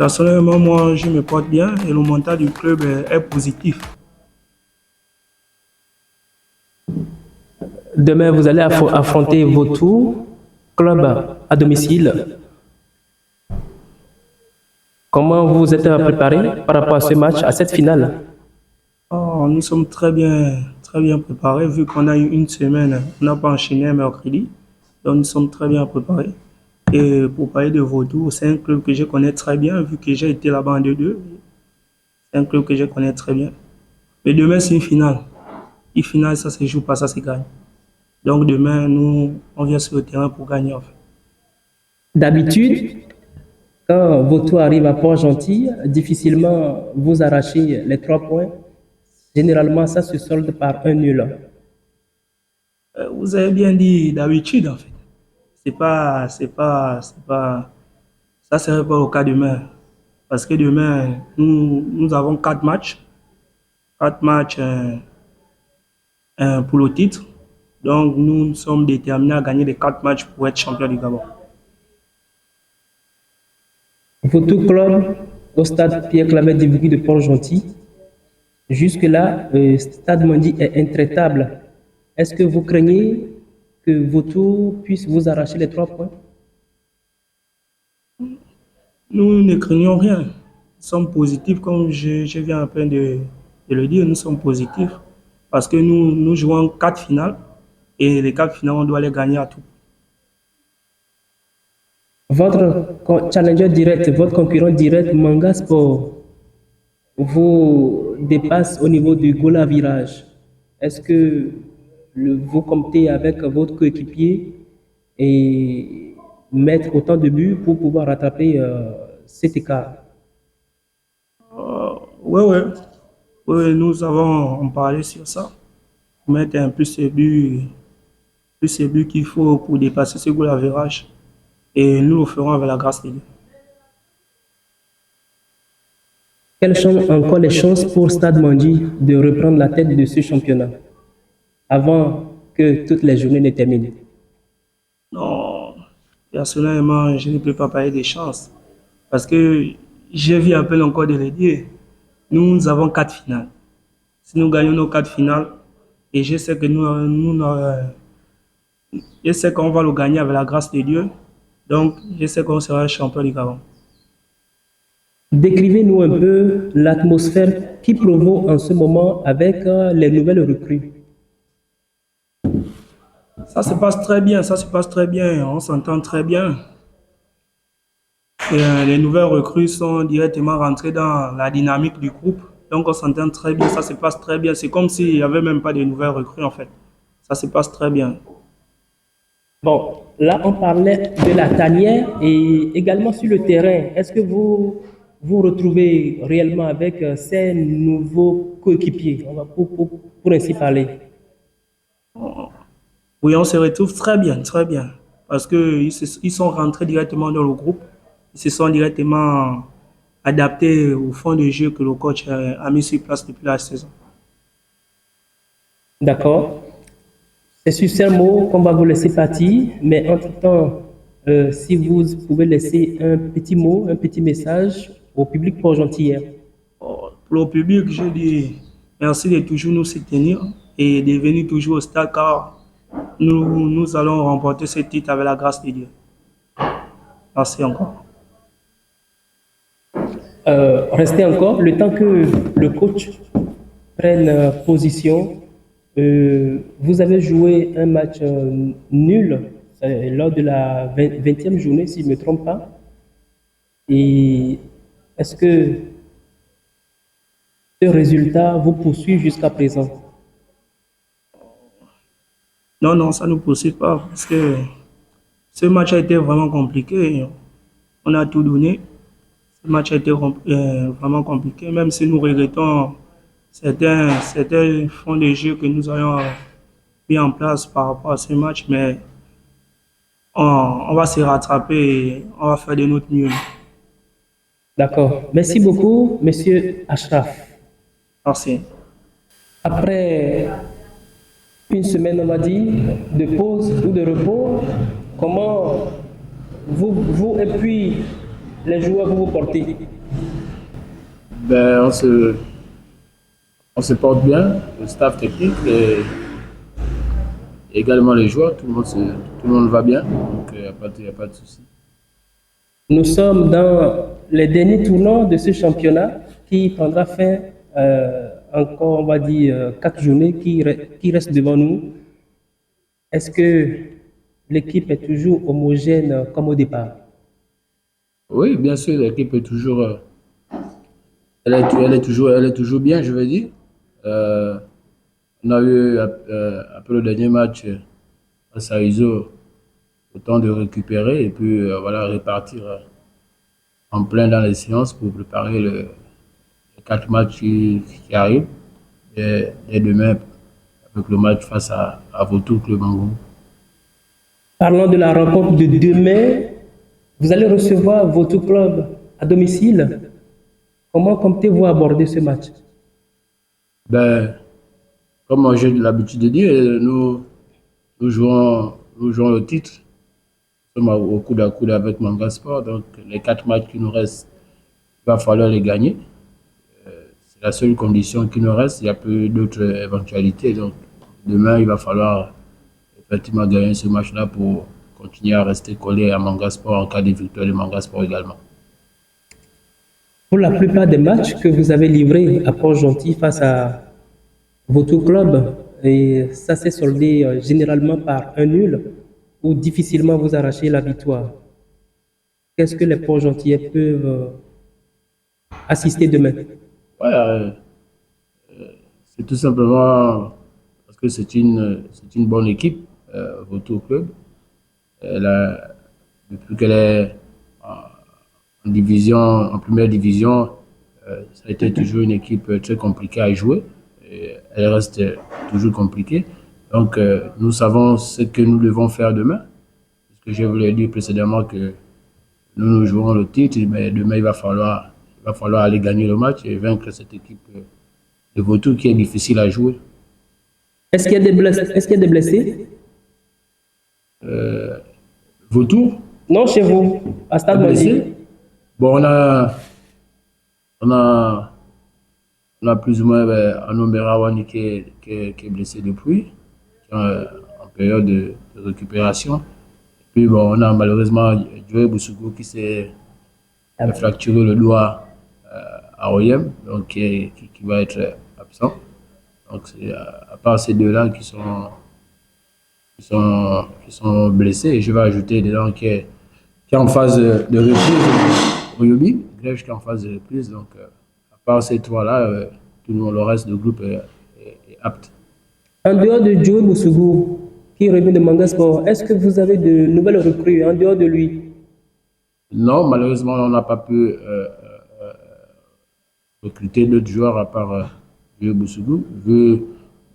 Personnellement, moi, je me porte bien et le mental du club est positif. Demain, vous allez affronter votre club à domicile. Comment vous vous êtes préparé par rapport à ce match, à cette finale? Oh, nous sommes très bien préparés vu qu'on a eu une semaine. On n'a pas enchaîné mercredi. Donc, nous sommes très bien préparés. Et pour parler de Vautour, c'est un club que je connais très bien vu que j'ai été là-bas en 2-2. C'est un club que je connais très bien. Mais demain, c'est une finale. Une finale, ça se joue pas, ça se gagne. Donc, demain, nous, on vient sur le terrain pour gagner, en fait. D'habitude, quand Vautour arrive à Port-Gentil, difficilement vous arrachez les 3 points. Généralement, ça se solde par un nul. Vous avez bien dit d'habitude, en fait. Ça serait pas le cas demain. Parce que demain, nous avons 4 matchs. 4 matchs pour le titre. Donc, nous sommes déterminés à gagner les 4 matchs pour être champion du Gabon. Votre club au stade Pierre-Claver Dibouki de Port-Gentil, jusque-là, Stade Mandi est intraitable. Est-ce que vous craignez que Vautour puisse vous arracher les 3 points? Nous ne craignons rien. Nous sommes positifs, comme je viens à peine de le dire, nous sommes positifs. Parce que nous jouons 4 finales. Et les 4 finales, on doit les gagner à tout. Votre challenger direct, votre concurrent direct, Manga Sport, vous dépasse au niveau du goal à virage. Est-ce que vous comptez avec votre coéquipier et mettre autant de buts pour pouvoir rattraper cet écart? Oui, oui. Oui, nous avons parlé sur ça. Pour mettre un plus ces buts qu'il faut pour dépasser ce goal à virage. Et nous le ferons avec la grâce de Dieu. Quelles sont encore les chances pour Stade Mandi de reprendre la tête de ce championnat avant que toutes les journées ne terminent? Non, personnellement, je ne peux pas parler des chances. Parce que j'ai vu à peine encore de le dire. Nous avons 4 finales. Si nous gagnons nos 4 finales, et je sais que je sais qu'on va le gagner avec la grâce de Dieu. Donc, je sais qu'on sera champion du Gabon. Décrivez-nous un peu l'atmosphère qui provoque en ce moment avec les nouvelles recrues. Ça se passe très bien, ça se passe très bien. On s'entend très bien. Et, les nouvelles recrues sont directement rentrées dans la dynamique du groupe. Donc, on s'entend très bien, ça se passe très bien. C'est comme s'il n'y avait même pas de nouvelles recrues, en fait. Ça se passe très bien. Bon, là, on parlait de la tanière et également sur le terrain. Est-ce que vous vous retrouvez réellement avec ces nouveaux coéquipiers, pour ainsi parler? Oui, on se retrouve très bien, très bien. Parce qu'ils ils sont rentrés directement dans le groupe. Ils se sont directement adaptés au fond de jeu que le coach a mis sur place depuis la saison. D'accord. C'est sur ces mots qu'on va vous laisser partir, mais entre-temps, si vous pouvez laisser un petit mot, un petit message au public pour gentil. Pour le public, je dis merci de toujours nous soutenir et de venir toujours au stade car nous allons remporter ce titre avec la grâce de Dieu. Merci encore. Restez encore le temps que le coach prenne position. Vous avez joué un match nul lors de la 20e journée, si je ne me trompe pas. Et est-ce que ce résultat vous poursuit jusqu'à présent? Non, non, ça ne nous poursuit pas parce que ce match a été vraiment compliqué. On a tout donné. Ce match a été vraiment compliqué, même si nous regrettons certains fonds de jeu que nous avons mis en place par rapport à ce match, mais on va se rattraper et on va faire de notre mieux. D'accord. Merci beaucoup, Monsieur Ashraf. Merci. Après une semaine, on va dire, de pause ou de repos, comment vous et puis Les joueurs, vous vous portez. Ben, on se porte bien, le staff technique et également les joueurs, tout le monde va bien, donc il n'y a y a pas de souci. Nous sommes dans les derniers tournants de ce championnat qui prendra fin encore, on va dire, 4 journées qui restent devant nous. Est-ce que l'équipe est toujours homogène comme au départ? Oui, bien sûr, l'équipe est toujours, elle est toujours bien, je veux dire. Euh, on a eu, après le dernier match à Saizo, le temps de récupérer et puis voilà, repartir en plein dans les séances pour préparer les 4 matchs qui arrivent. Et demain, avec le match face à Vautour Club Mango. Parlant de la rencontre de demain, vous allez recevoir votre club à domicile. Comment comptez-vous aborder ce match? Ben, comme j'ai l'habitude de dire, nous jouons le titre. Nous sommes au coude à coude avec Manga Sport. Donc, les 4 matchs qui nous restent, il va falloir les gagner. C'est la seule condition qui nous reste. Il n'y a plus d'autres éventualités. Donc, demain, il va falloir effectivement gagner ce match-là pour continuer à rester collé à Manga Sport en cas de victoire de Manga Sport également. Pour la plupart des matchs que vous avez livrés à Port-Gentil face à votre club, et ça s'est soldé généralement par un nul ou difficilement vous arrachez la victoire. Qu'est-ce que les Port-Gentilais peuvent assister demain? Ouais, c'est tout simplement parce que c'est une bonne équipe, Vautour Club. Elle a, depuis qu'elle est en division, en première division, ça a été toujours une équipe très compliquée à jouer. Et elle reste toujours compliquée. Donc, nous savons ce que nous devons faire demain. Ce que je voulais dire précédemment que nous jouerons le titre, mais demain il va falloir aller gagner le match et vaincre cette équipe de Vautour qui est difficile à jouer. Est-ce qu'il y a des blessés? Est-ce qu'il y a des blessés? Vautour Non, chez vous, à est Stade blessé. Mali. Bon, on a, on a plus ou moins Anombera Wani qui est blessé depuis, qui est en période de récupération. Puis bon, on a malheureusement Joey Boussoukou qui s'est fracturé le doigt à Oyem, donc qui va être absent. Donc c'est à part ces deux-là qui sont blessés, et je vais ajouter dedans qui est en phase de reprise, Oyobi, Grèche qui est en phase de reprise. Donc à part ces trois-là, tout le reste du groupe est apte. En dehors de Joe Boussougou, qui revient de Manga Sport, est-ce que vous avez de nouvelles recrues en dehors de lui? Non, malheureusement, on n'a pas pu recruter d'autres joueurs à part Joe Boussougou, vu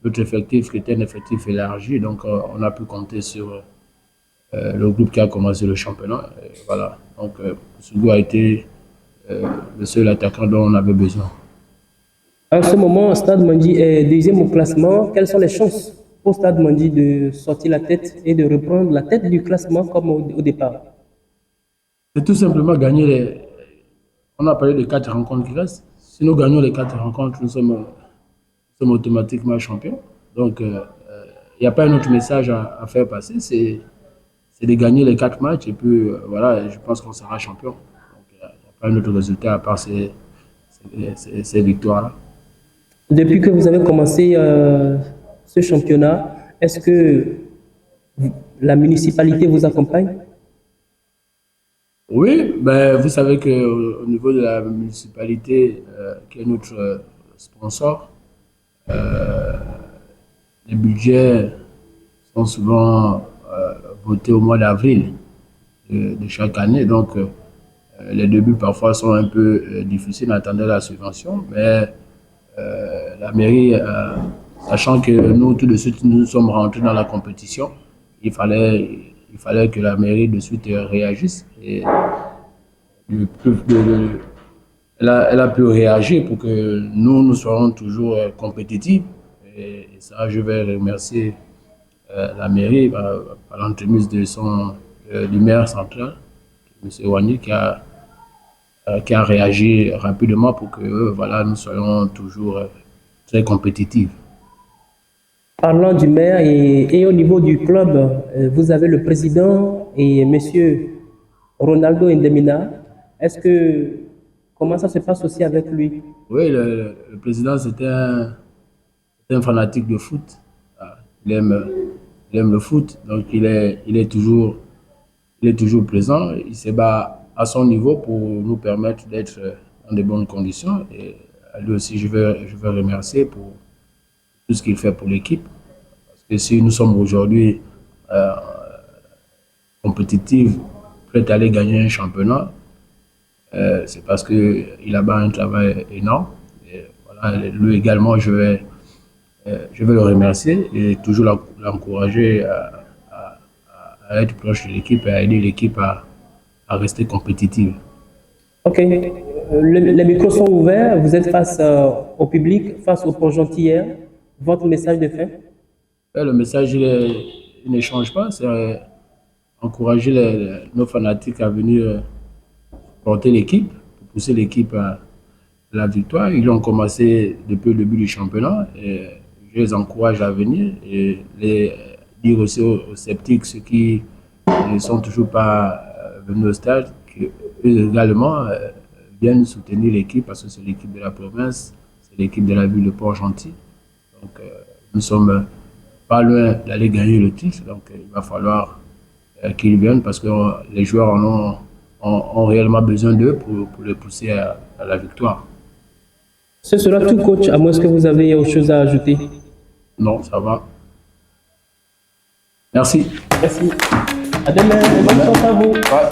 notre effectif qui était un effectif élargi. Donc on a pu compter sur le groupe qui a commencé le championnat. Et voilà. Donc Boussougou a été le seul attaquant dont on avait besoin. En ce moment, Stade Mandi est deuxième au classement. Quelles sont les chances pour Stade Mandi de sortir la tête et de reprendre la tête du classement comme au départ? C'est tout simplement gagner les. On a parlé de 4 rencontres qui restent. Si nous gagnons les 4 rencontres, nous sommes automatiquement champions. Donc, il n'y a pas un autre message à faire passer. C'est de gagner les 4 matchs et puis voilà, je pense qu'on sera champion. Donc, il n'y a pas un autre résultat à part ces victoires-là. Depuis que vous avez commencé ce championnat, est-ce que la municipalité vous accompagne? Oui, ben, vous savez qu'au niveau de la municipalité, qui est notre sponsor, les budgets sont souvent votés au mois d'avril de chaque année. Donc, les débuts parfois sont un peu difficiles à attendre la subvention, mais la mairie, sachant que nous, tout de suite, nous sommes rentrés dans la compétition, il fallait que la mairie de suite réagisse. Et elle a pu réagir pour que nous soyons toujours compétitifs. Et ça, je vais remercier la mairie par l'entremise du maire central, M. Wani, qui a qui a réagi rapidement pour que voilà, nous soyons toujours très compétitifs. Parlant du maire et au niveau du club, vous avez le président et monsieur Ronaldo Indemina. Comment ça se passe aussi avec lui? Oui, le président, c'est un fanatique de foot. Ah, il aime le foot, donc il est toujours présent. Il se bat à son niveau pour nous permettre d'être dans de bonnes conditions. Et à lui aussi, je veux remercier pour tout ce qu'il fait pour l'équipe. Parce que si nous sommes aujourd'hui compétitifs, prêts à aller gagner un championnat, c'est parce qu'il a bas un travail énorme. Et voilà, lui également, je vais le remercier et toujours l'encourager à être proche de l'équipe et à aider l'équipe à rester compétitive. Ok, les micros sont ouverts, vous êtes face au public, face aux projecteurs. Votre message de fin? Le message, il ne change pas, c'est encourager nos fanatiques à venir porter l'équipe, pour pousser l'équipe à la victoire. Ils ont commencé depuis le début du championnat et je les encourage à venir et les dire aussi aux sceptiques, ceux qui ne sont toujours pas venus au stade, qu'eux également viennent soutenir l'équipe parce que c'est l'équipe de la province, c'est l'équipe de la ville de Port-Gentil. Donc nous sommes pas loin d'aller gagner le titre, donc il va falloir qu'ils viennent parce que les joueurs ont réellement besoin d'eux pour les pousser à la victoire. Ce sera tout, coach, à moins que vous avez autre chose à ajouter. Non, ça va. Merci. Merci. À demain. Bonne chance à vous. Ouais.